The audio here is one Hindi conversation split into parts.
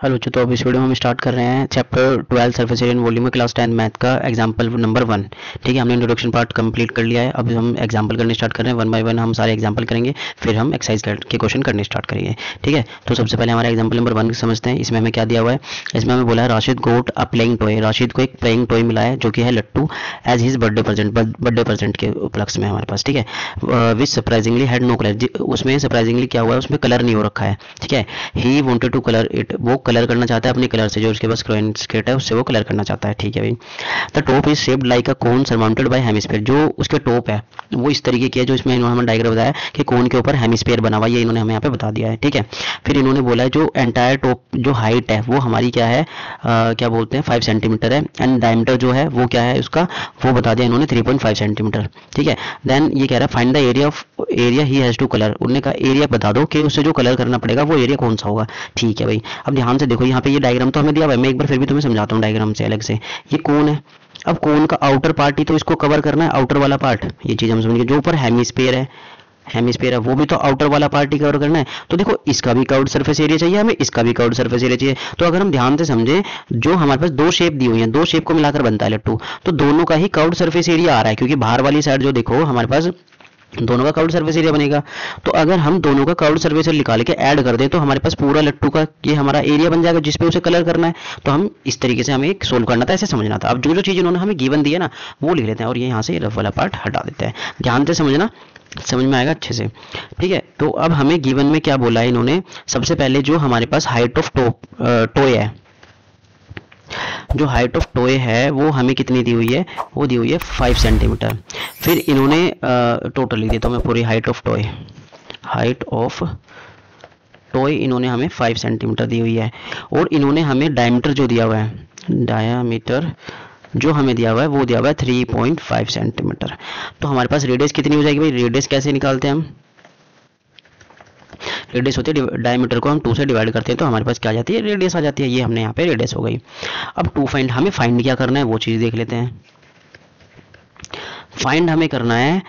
हेलो तो अब इस वीडियो में हम स्टार्ट कर रहे हैं chapter 12 surface area and volume class 10 math का एग्जांपल नंबर 1। ठीक है, हमने इंट्रोडक्शन पार्ट कंप्लीट कर लिया है। अब हम एग्जांपल करने स्टार्ट कर रहे हैं। वन बाय वन हम सारे एग्जांपल करेंगे, फिर हम एक्सरसाइज के क्वेश्चन करने स्टार्ट करेंगे। ठीक है, तो सबसे पहले हमारा एग्जाम्पल नंबर 1 समझते हैं। इसमें हमें क्या दिया हुआ है। इसमें हमें बोला है राशिद गोट अ प्लेइंग टॉय। राशिद को एक प्लेइंग टॉय मिला है जो कि है लट्टू एज हिज बर्थडे प्रेजेंट के उपलक्ष्य में हमारे पास। ठीक है, विच सरप्राइजिंगली हैड नो कलर। उसमें सरप्राइजिंगली क्या हुआ है, उसमें कलर नहीं हो रखा है। ठीक है, he wanted to colour it. वो कलर करना चाहता है अपने कलर से, जो उसके पास स्केट है उससे वो कलर करना चाहता है। ठीक है भाई। The top is shaped like a cone surmounted bye hemisphere. जो उसके टॉप है वो इस तरीके की है, जो इसमें इन्होंने हमें डायग्राम बताया कि कोन के ऊपर हेमिस्फीयर बना हुआ है, ये इन्होंने हमें यहाँ पे बता दिया है। ठीक है, फिर इन्होंने बोला है जो एंटायर टॉप जो हाइट है वो हमारी क्या है, क्या बोलते हैं 5 सेंटीमीटर है, एंड डायमीटर जो है वो क्या है उसका, वो बता दिया इन्होंने 3.5 सेंटीमीटर। ठीक है, देन ये कह रहा है find the area he has to colour. उन्होंने कहा एरिया बता दो कि उससे जो कलर करना पड़ेगा वो एरिया कौन सा होगा। ठीक है भाई, अब ध्यान से देखो यहाँ पे ये डायग्राम तो हमें दिया हुआ है, मैं एक बार फिर भी तुम्हें समझाता हूँ डायग्राम से अलग से। ये कौन है, अब कौन का आउटर पार्ट ही तो इसको कवर करना है, आउटर वाला पार्ट। ये चीज हम समझेंगे। जो ऊपर हेमिस्फीयर है वो भी तो आउटर वाला पार्ट ही कवर करना है। तो देखो इसका भी कर्व्ड सरफेस एरिया चाहिए हमें, इसका भी कर्व्ड सरफेस एरिया चाहिए। तो अगर हम ध्यान से समझे, जो हमारे पास दो शेप दी हुई है, दो शेप को मिलाकर बनता है लट्टू, तो दोनों का ही कर्व्ड सरफेस एरिया आ रहा है, क्योंकि बाहर वाली साइड जो देखो हमारे पास दोनों का कर्व्ड सरफेस एरिया बनेगा। तो अगर हम दोनों का कर्व्ड सरफेस एरिया निकाल के ऐड कर दें तो हमारे पास पूरा लट्टू का ये हमारा एरिया बन जाएगा जिसपे उसे कलर करना है। तो हम इस तरीके से हमें एक सोल्व करना था, ऐसे समझना था। अब जो जो चीज उन्होंने हमें गिवन दी है ना वो लिख लेते हैं, और ये यहाँ से रफ वाला पार्ट हटा देते हैं। ध्यान से समझना, समझ में आएगा अच्छे से। ठीक है, तो अब हमें गिवन में क्या बोला है इन्होंने। सबसे पहले जो हमारे पास हाइट ऑफ टॉय है, जो हाइट ऑफ टॉय है वो हमें कितनी दी हुई है, वो दी हुई है 5 सेंटीमीटर। फिर इन्होंने टोटल लिख दिया, तो हमें पूरी हाइट ऑफ टॉय इन्होंने हमें 5 सेंटीमीटर दी हुई है। और इन्होंने हमें डायमीटर जो दिया हुआ है, डायामीटर जो हमें दिया हुआ है वो दिया हुआ है 3.5 सेंटीमीटर। तो हमारे पास रेडियस कितनी हो जाएगी भाई। रेडियस कैसे निकालते हैं हम, रेडियस होती है डायमीटर को हम 2 से डिवाइड करते हैं तो हमारे पास क्या आ जाती है, रेडियस आ जाती है। ये हमने यहाँ पे रेडियस हो गई। अब हमें फाइंड क्या करना है वो चीज़ देख लेते हैं। फाइंड हमें करना है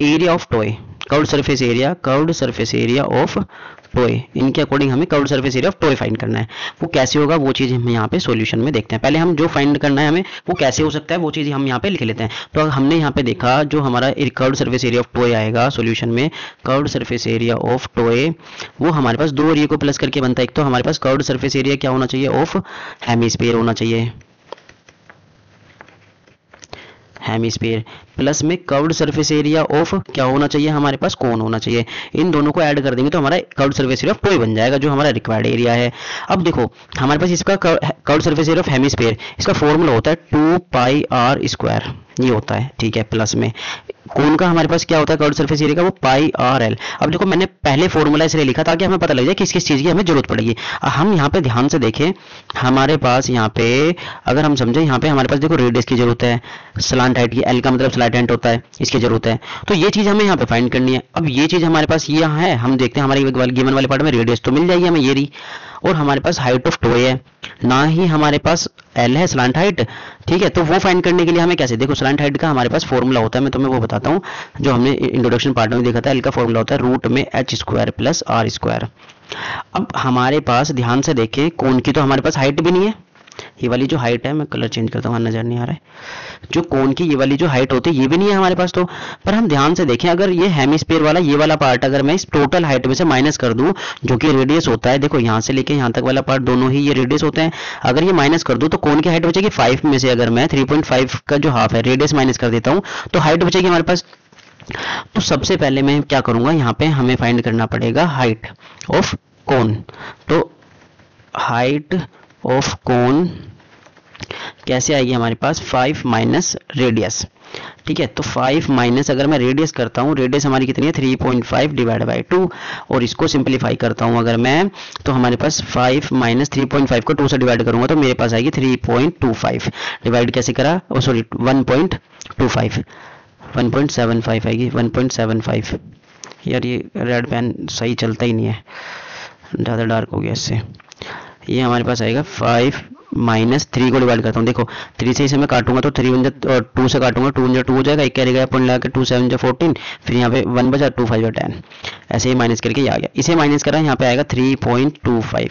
area of toy, curved surface area of toy. इनके अकॉर्डिंग हमें curved surface area of toy find करना है। वो कैसे होगा वो चीज़ हम यहाँ पे सॉल्यूशन में देखते हैं। पहले हम जो फाइंड करना है हमें वो कैसे हो सकता है वो चीज़ हम यहाँ पे लिख लेते हैं। तो हमने यहाँ पे देखा जो हमारा curved surface area of toy आएगा सॉल्यूशन में, curved surface area of toy वो हमारे पास दो एरिया को प्लस करके बनता है। एक तो हमारे पास कर्व्ड सरफेस एरिया क्या होना चाहिए, ऑफ हेमिस्फीयर होना चाहिए, हेमिस्फीयर, प्लस में कर्व्ड सरफेस एरिया ऑफ क्या होना चाहिए हमारे पास, कोन होना चाहिए। इन दोनों को ऐड कर देंगे तो हमारा curved surface area of toy बन जाएगा, जो हमारा रिक्वायर्ड एरिया है। अब देखो हमारे पास इसका curved surface area of hemisphere, इसका फॉर्मूला होता है 2πr², ये होता है। ठीक है, प्लस में कोन का हमारे पास क्या होता है कर्व्ड सरफेस एरिया का, वो πr_l। अब देखो मैंने पहले फॉर्मूला इसलिए लिखा ताकि हमें पता लग जाए किस किस चीज़ की हमें जरूरत पड़ेगी। हम यहाँ पे ध्यान से देखें, हमारे पास यहाँ पे अगर हम समझें, यहाँ पे हमारे पास देखो रेडियस की जरूरत है, स्लांट हाइट की, एल का मतलब स्लांट हाइट होता है, इसकी जरूरत है। तो ये चीज़ हमें यहाँ पे फाइंड करनी है। अब ये चीज़ हमारे पास ये यहाँ है, हम देखते हैं हमारे गिवन वाले पार्ट में रेडियस तो मिल जाएगी हमें ये रही, और हमारे पास हाइट ऑफ टॉय है, ना ही हमारे पास एल है स्लांट हाइट। ठीक है, तो वो फाइंड करने के लिए हमें कैसे, देखो स्लांट हाइट का हमारे पास फॉर्मूला होता है, मैं तुम्हें वो बताता हूँ जो हमने इंट्रोडक्शन पार्ट में देखा था। एल का फॉर्मूला होता है √h² + r²। अब हमारे पास ध्यान से देखें, कोन की तो हमारे पास हाइट भी नहीं है, ये वाली जो हाइट है, मैं कलर चेंज करता हूँ नजर नहीं आ रहा है, जो कोन की ये वाली जो हाइट होती है ये भी नहीं है हमारे पास। तो पर हम ध्यान से देखें, अगर ये हेमिस्फीयर वाला ये वाला पार्ट अगर मैं इस टोटल हाइट में से माइनस कर दूं जो कि रेडियस होता है, देखो यहाँ से लेके यहाँ तक वाला पार्ट दोनों ही ये रेडियस होते हैं, अगर ये माइनस कर दूं तो कोन की हाइट बचेगी 5 में से अगर मैं 3.5 का जो हाफ है रेडियस माइनस कर देता हूँ तो हाइट बचेगी हमारे पास। तो सबसे पहले मैं क्या करूंगा, यहाँ पे हमें फाइंड करना पड़ेगा हाइट ऑफ कोन। तो हाइट ऑफ कोन कैसे आएगी हमारे पास, 5 माइनस रेडियस। ठीक है, तो 5 माइनस अगर मैं रेडियस करता हूँ, रेडियस हमारी कितनी है 3.5 डिवाइड बाई 2, और इसको सिंप्लीफाई करता हूँ अगर मैं, तो हमारे पास 5 माइनस 3.5 को 2 से डिवाइड करूंगा तो मेरे पास आएगी 3.25। डिवाइड कैसे करा, सॉरी 1.25, 1.75 आएगी, 1.75। यार ये रेड पेन सही चलता ही नहीं है, ज़्यादा डार्क हो गया इससे। ये हमारे पास आएगा 5 माइनस 3 को डिवाइड करता हूँ, देखो 3 से इसे मैं काटूंगा तो 3 और 2 से काटूंगा 2 1 2 हो जाएगा, एक कैरी गया पॉइंट लगा के 2 7 14, फिर यहाँ पे 1 बचा, 2 5 10, ऐसे ही माइनस करके ये आ गया। इसे माइनस करा यहाँ पे आएगा 3.25।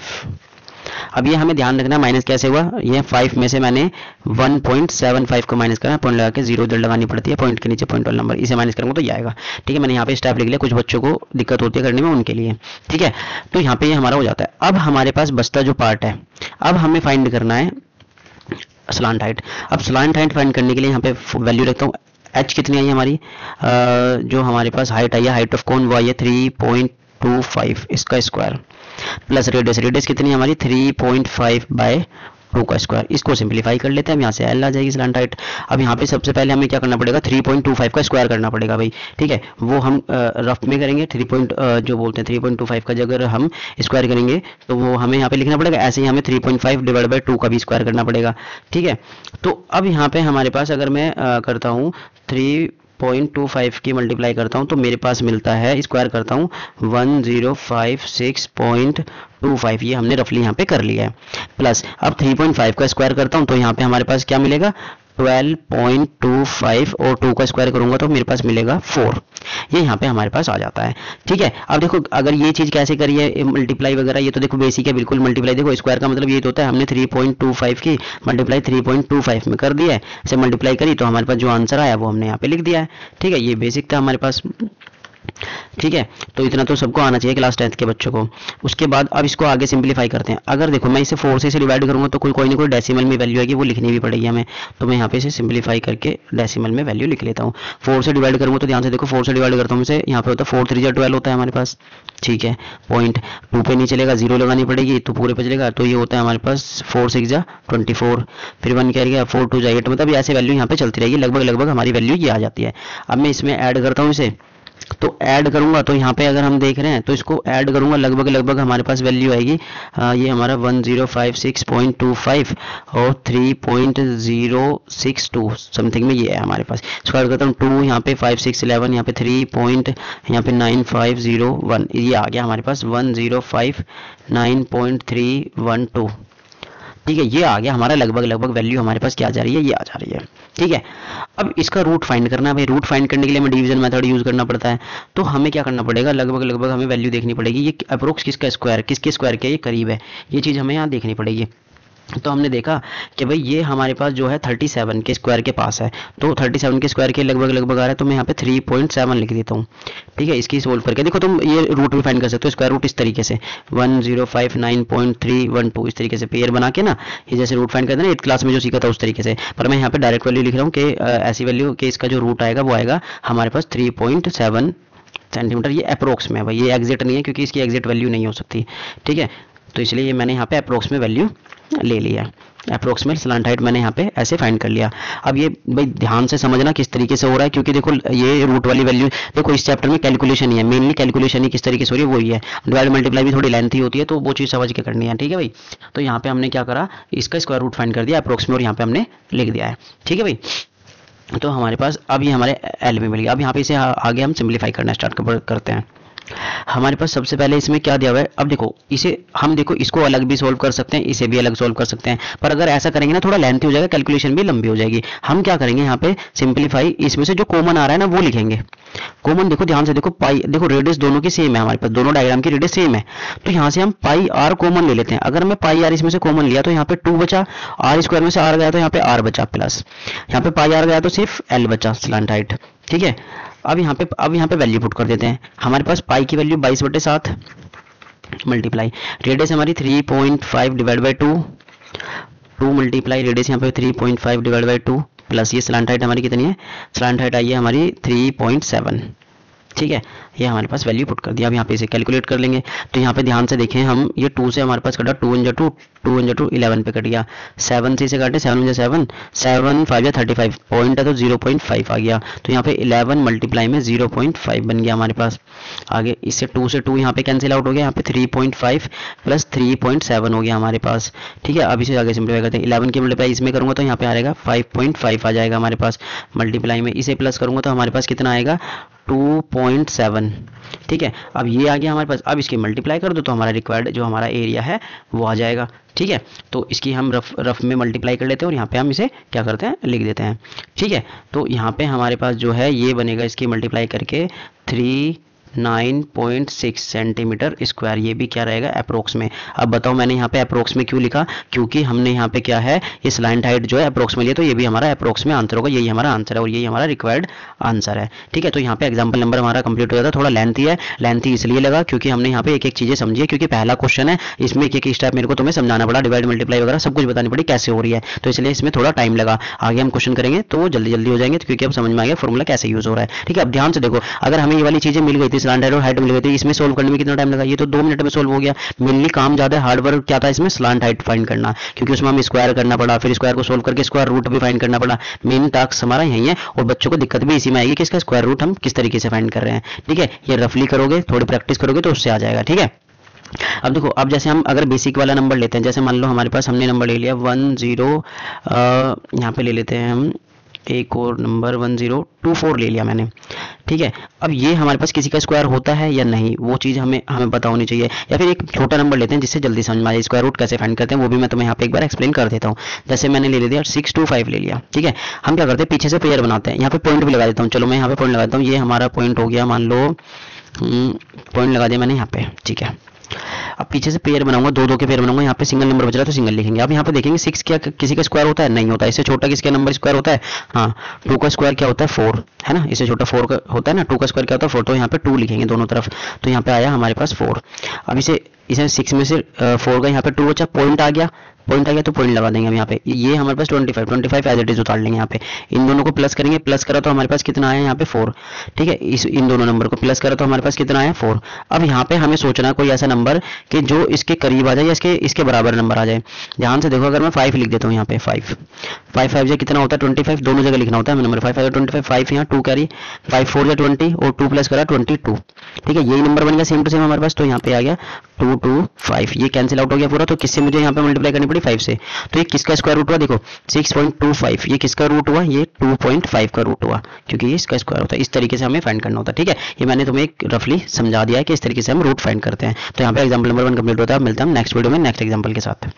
अब ये हमें ध्यान रखना माइनस कैसे हुआ, ये 5 में से मैंने 1.75 को माइनस करना, पॉइंट लगा के 0 इधर लगानी पड़ती है, पॉइंट के नीचे पॉइंट वाला नंबर, इसे माइनस करूँगा तो ये आएगा। ठीक है, मैंने यहाँ पे स्टेप लिख लिया, कुछ बच्चों को दिक्कत होती है करने में उनके लिए। ठीक है, तो यहाँ पे ये हमारा हो जाता है। अब हमारे पास बचता जो पार्ट है, अब हमें फाइंड करना है स्लांट हाइट। अब स्लांट हाइट फाइंड करने के लिए यहाँ पे वैल्यू रखता हूँ। एच कितनी आई है हमारी, जो हमारे पास हाइट आई है, हाइट ऑफ कोन वो आई है 3.25 इसका स्क्वायर, प्लस रेडियस कितनी है हमारी 3.5 बाय 2 का स्क्वायर। इसको सिंपलीफाई कर लेते हैं, यहाँ से एल आ जाएगी स्लांट हाइट। अब यहाँ पे सबसे पहले हमें क्या करना पड़ेगा, 3.25 का स्क्वायर करना पड़ेगा भाई। ठीक है, वो हम रफ में करेंगे, जो बोलते हैं 3.25 का अगर हम स्क्वायर करेंगे तो वो हमें यहाँ पे लिखना पड़ेगा। ऐसे ही हमें 3.5 डिवाइड बाई 2 का भी स्क्वायर करना पड़ेगा। ठीक है, तो अब यहाँ पे हमारे पास अगर मैं करता हूँ 3.25 की मल्टीप्लाई करता हूँ तो मेरे पास मिलता है, स्क्वायर करता हूँ 1056.25, ये हमने रफली यहाँ पे कर लिया है। प्लस अब 3.5 का स्क्वायर करता हूँ तो यहाँ पे हमारे पास क्या मिलेगा 12.25 और 2 का स्क्वायर करूंगा तो मेरे पास मिलेगा 4, ये यहाँ पे हमारे पास आ जाता है। ठीक है, अब देखो अगर ये चीज़ कैसे करी है मल्टीप्लाई वगैरह, ये तो देखो बेसिक है बिल्कुल। मल्टीप्लाई देखो स्क्वायर का मतलब ये तो होता है, हमने 3.25 की मल्टीप्लाई 3.25 में कर दिया है, इसे मल्टीप्लाई करी तो हमारे पास जो आंसर आया वो हमने यहाँ पे लिख दिया है। ठीक है, ये बेसिक था हमारे पास। ठीक है, तो इतना तो सबको आना चाहिए क्लास 10th के बच्चों को। उसके बाद अब इसको आगे सिंपलीफाई करते हैं। अगर देखो मैं इसे 4 से डिवाइड करूंगा तो कोई ना कोई डेसिमल में वैल्यू आएगी, वो लिखनी भी पड़ेगी हमें, तो मैं यहाँ पे इसे सिंपलीफाई करके डेसिमल में वैल्यू लिख लेता हूँ। 4 से डिवाइड करूंगा तो ध्यान से देखो 4 से डिवाइड करता हूँ इसे, यहाँ पे होता है 4 3 12 होता है हमारे पास। ठीक है, पॉइंट 2 पे नहीं चलेगा, 0 लगानी पड़ेगी तो पूरे पे चलेगा, तो ये होता है हमारे पास 4 6 24, फिर 1 क्या रहेगा 4 2 8, मतलब ऐसे वैल्यू यहाँ पे चलती रहेगी, लगभग हमारी वैल्यू ये आ जाती है। अब मैं इसमें ऐड करता हूँ इसे, तो ऐड करूंगा तो यहाँ पे अगर हम देख रहे हैं तो इसको ऐड करूंगा लगभग हमारे पास वैल्यू आएगी, ये हमारा 1056.25 और 3.062 समथिंग में ये है हमारे पास। स्क्वायर करता हूँ 2 यहाँ पे 5 6 11, यहाँ पे 3.9501, ये आ गया हमारे पास 1059.312। ठीक है, ये आ गया हमारा लगभग वैल्यू हमारे पास क्या आ जा रही है, ये आ जा रही है। ठीक है, अब इसका रूट फाइंड करना है भाई। रूट फाइंड करने के लिए हमें डिवीजन मेथड यूज करना पड़ता है, तो हमें क्या करना पड़ेगा, लगभग हमें वैल्यू देखनी पड़ेगी, ये अप्रोक्स किसके स्क्वायर के ये करीब है, ये चीज़ हमें यहाँ देखनी पड़ेगी। तो हमने देखा कि भाई ये हमारे पास जो है 37 के स्क्वायर के पास है, तो 37 के स्क्वायर के लगभग आ रहा है, तो मैं यहाँ पे 3.7 लिख देता हूँ। ठीक है, इसकी सोल्व करके देखो तुम ये रूट भी फाइंड कर सकते हो, स्क्वायर रूट इस तरीके से 1059.312 इस तरीके से पेयर बना के ना, ये जैसे रूट फाइंड करते हैं ना 8th क्लास में जो सीखा था उस तरीके से। पर मैं यहाँ पे डायरेक्ट वैल्यू लिख रहा हूँ कि ऐसी वैल्यू कि इसका जो रूट आएगा वो आएगा हमारे पास 3.7 सेंटीमीटर। ये अप्रोक्स में है भाई, ये एग्जैक्ट नहीं है क्योंकि इसकी एग्जैक्ट वैल्यू नहीं हो सकती। ठीक है, तो इसलिए ये मैंने यहाँ पे अप्रोक्स में वैल्यू ले लिया, अप्रोक्सीमेट स्लांट हाइट मैंने यहाँ पे ऐसे फाइंड कर लिया। अब ये भाई ध्यान से समझना किस तरीके से हो रहा है, क्योंकि देखो ये रूट वाली वैल्यू देखो इस चैप्टर में कैलकुलेशन ही है, मेनली कैलकुलेशन ही किस तरीके से हो रही है वही है। डिवाइड मल्टीप्लाई भी थोड़ी लेंथी होती है, तो वो चीज़ समझ के करनी है। ठीक है भाई, तो यहाँ पे हमने क्या करा, इसका स्क्वायर रूट फाइंड कर दिया अप्रोक्सीमेट, और यहाँ पे हमने लिख दिया है। ठीक है भाई, तो हमारे पास अब ये हमारे एल में मिल गया। अब यहाँ पे इसे आगे हम सिंप्लीफाई करना स्टार्ट करते हैं। हमारे पास सबसे पहले इसमें क्या दिया हुआ है, अब देखो इसे हम देखो इसको अलग भी सोल्व कर सकते हैं, इसे भी अलग सोल्व कर सकते हैं, पर अगर ऐसा करेंगे ना थोड़ा लेंथी हो जाएगा, कैलकुलेशन भी लंबी हो जाएगी। हम क्या करेंगे यहाँ पे सिंप्लीफाई, इसमें से जो कॉमन आ रहा है ना वो लिखेंगे। कॉमन देखो ध्यान से देखो, पाई देखो रेडियस दोनों की सेम है, हमारे पास दोनों डायग्राम की रेडियस सेम है, तो यहाँ से हम पाई आर कॉमन ले लेते हैं। अगर मैं पाई आर इसमें से कॉमन लिया तो यहाँ पे 2 बचा, आर स्क्वायर में से आर गया तो यहाँ पे आर बचा, प्लस यहाँ पे पाई आर गया तो सिर्फ एल बचा स्लांट हाइट। ठीक है, अब यहाँ पे वैल्यू पुट कर देते हैं। हमारे पास पाई की वैल्यू 22/7 मल्टीप्लाई रेडियस हमारी 3.5 डिवाइड बाई 2 मल्टीप्लाई रेडियस यहाँ पे 3.5 डिवाइड बाई 2 प्लस ये स्लांट हाइट हमारी कितनी है, स्लांट हाइट आई है हमारी 3.7। ठीक है, ये हमारे पास वैल्यू पुट कर दिया। अब यहाँ पे इसे कैलकुलेट कर लेंगे, तो यहाँ पे ध्यान से देखें हम, ये 2 से हमारे पास कटा 2 × 2 2 × 2 11 पे कट गया, 7 से काटे 7 × 7 7 5 35 पॉइंट है तो 0.5 आ गया, तो यहाँ पे 11 मल्टीप्लाई में 0.5 बन गया हमारे पास। आगे इससे 2 से 2 यहाँ पे कैंसिल आउट हो गया, यहाँ पे 3.5 प्लस 3.7 हो गया हमारे पास। ठीक है, अब इसे आगे सिंप्लीफाई करते हैं, 11 की मल्टीप्लाई इसमें करूँगा तो यहाँ पे आएगा 5.5 आ जाएगा हमारे पास, मल्टीप्लाई में इसे प्लस करूँगा तो हमारे पास कितना आएगा 2.7। ठीक है, अब ये आ गया हमारे पास, अब इसकी मल्टीप्लाई कर दो तो हमारा रिक्वायर्ड जो हमारा एरिया है वो आ जाएगा। ठीक है, तो इसकी हम रफ में मल्टीप्लाई कर लेते हैं और यहाँ पे हम इसे क्या करते हैं लिख देते हैं। ठीक है, तो यहाँ पे हमारे पास जो है ये बनेगा इसकी मल्टीप्लाई करके 3 9.6 सेंटीमीटर स्क्वायर, ये भी क्या रहेगा अप्रोक्स में। अब बताओ मैंने यहाँ पे अप्रोक्स में क्यों लिखा, क्योंकि हमने यहाँ पे क्या है ये स्लैंट हाइट जो है अप्रोक्स में लिया, तो ये भी हमारा अप्रोक्स में आंसर होगा, यही हमारा आंसर है और यही हमारा रिक्वायर्ड आंसर है। ठीक है, तो यहाँ पे एग्जाम्पल नंबर हमारा कंप्लीट हो जाता है। थोड़ा लेंथी है, लेंथी इसलिए लगा क्योंकि हमने यहाँ पे एक एक चीजें समझी है, क्योंकि पहला क्वेश्चन है इसमें एक एक स्टेप मेरे को तुम्हें समझाना पड़ा, डिवाइड मल्टीप्लाई वगैरह सब कुछ बतानी पड़ी कैसे हो रही है, तो इसलिए इसमें थोड़ा टाइम लगा। आगे हम क्वेश्चन करेंगे तो जल्दी जल्दी हो जाएंगे, क्योंकि अब समझ में आ गया फॉर्मूला कैसे यूज हो रहा है। ठीक है, अब ध्यान से देखो, अगर हमें ये वाली चीजें मिल गई थी, स्लैंट हाइट और हाइट मिल गई थी, इसमें सोल्व करने में कितना टाइम लगा, ये तो 2 मिनट में सोल्व हो गया। मेनली काम ज्यादा हार्ड वर्क क्या था इसमें, स्लैंट हाइट फाइंड करना, क्योंकि उसमें हमें स्क्वायर करना पड़ा, फिर स्क्वायर को सोल्व करके स्क्वायर रूट भी फाइंड करना पड़ा। मेन टास्क हमारा यही है, और बच्चों को दिक्कत भी इसी में आएगी कि इसका स्क्वायर रूट हम किस तरीके से फाइंड कर रहे हैं। ठीक है, ये रफली करोगे, थोड़ी प्रैक्टिस करोगे तो उससे आ जाएगा। ठीक है, अब देखो, अब जैसे हम अगर बेसिक वाला नंबर लेते हैं, जैसे मान लो हमारे पास हमने नंबर ले लिया 10, यहाँ पे ले लेते हैं हम एक और नंबर 1024 ले लिया मैंने। ठीक है, अब ये हमारे पास किसी का स्क्वायर होता है या नहीं, वो चीज़ हमें पता होनी चाहिए। या फिर एक छोटा नंबर लेते हैं जिससे जल्दी समझ में आ जाए स्क्वायर रूट कैसे फाइंड करते हैं, वो भी मैं तुम्हें यहाँ पे एक बार एक्सप्लेन कर देता हूँ। जैसे मैंने ले लिया 625 ले लिया। ठीक है, हम क्या करते हैं पीछे से पेयर बनाते हैं, यहाँ पे पॉइंट भी लगा देता हूँ। चलो मैं यहाँ पे पॉइंट लगा देता हूँ, ये हमारा पॉइंट हो गया, मान लो पॉइंट लगा दिया मैंने यहाँ पे। ठीक है, अब पीछे से पेयर बनाऊंगा, दो के पेयर बनाऊंगा, यहाँ पे सिंगल नंबर बच रहा है तो सिंगल लिखेंगे। अब यहाँ पे देखेंगे 6 क्या किसी का स्क्वायर होता है, नहीं होता। इससे छोटा किसका नंबर स्क्वायर होता है, हाँ 2 का स्क्वायर क्या होता है 4, है ना। इससे छोटा 4 का होता है ना, 2 का स्क्वायर क्या होता है 4, तो यहाँ पे 2 लिखेंगे दोनों तरफ, तो यहाँ पे आया हमारे पास 4। अब इसे 6 में से 4 का यहाँ पे 2 बचा, पॉइंट आ गया तो पॉइंट लगा देंगे हम यहाँ पे। ये हमारे पास 25 एज इट इज उतार लेंगे यहाँ पे। इन दोनों को प्लस करेंगे, प्लस करा तो हमारे पास कितना आया यहाँ पे 4। ठीक है, इन दोनों नंबर को प्लस करा तो हमारे पास कितना आया 4। अब यहाँ पे हमें सोचना कोई ऐसा नंबर कि जो इसके करीब आ जाए या इसके बराबर नंबर आ जाए। ध्यान से देखो, अगर मैं 5 लिख देता हूँ यहाँ पे 5 5 कितना होता है 25, दोनों जगह लिखना होता है नंबर। 5 5 25, 5 यहाँ 2 कैरी, 5 4 20 और 2 प्लस करा 22। ठीक है, यही नंबर बन गया सेम टू सेम हमारे पास, तो यहाँ पे आ गया 2 2 5। ये कैंसिल आउट हो गया पूरा, तो किससे मुझे यहाँ पे मल्टीप्लाई करनी पड़ी 5 से। तो ये किसका स्क्वायर रूट हुआ, देखो 6.25, ये किसका रूट हुआ, ये 2.5 का रूट हुआ, क्योंकि ये इसका स्क्वायर होता है। इस तरीके से हमें फाइंड करना होता है। ठीक है, ये मैंने तुम्हें एक रफली समझा दिया है कि इस तरीके से हम रूट फाइंड करते हैं। तो यहाँ पे एग्जाम्पल नंबर 1 कंप्लीट होता है। मिलता है नेक्स्ट वीडियो में नेक्स्ट एग्जाम्पल के साथ।